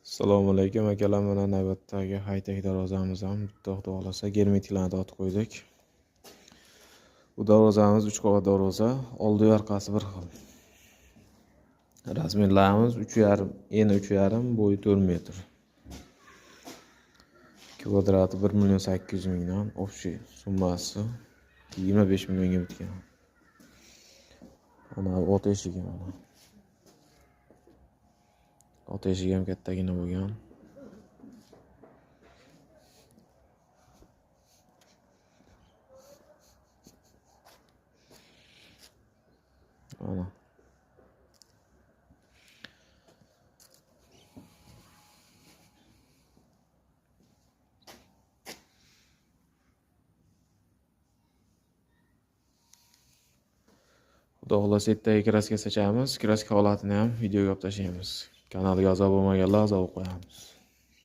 Assalomu alaykum akalar, mana navbatdagi haytek darvozamiz ham bitta xudo xolasa germetiklarni otib qo'ydik. Bu darvozamiz 3 qavat darvoza, oldi orqasi bir xil. Razmerlarimiz 3,5, eni 3,5, bo'yi 4 metr. Kvadrati 1.800.000 dan, общий summasi 25 millionga bitgan. Mana ot eshigi mana. Ot eshigi ham kattagina bo'lgan. Mana. Xudo xolasa ertaga kraska sochamiz. Kraska holatini ham videoga olib tashlaymiz. Kanalga a'zo bo'lmaganlar a'zo bo'lib qo'yamiz.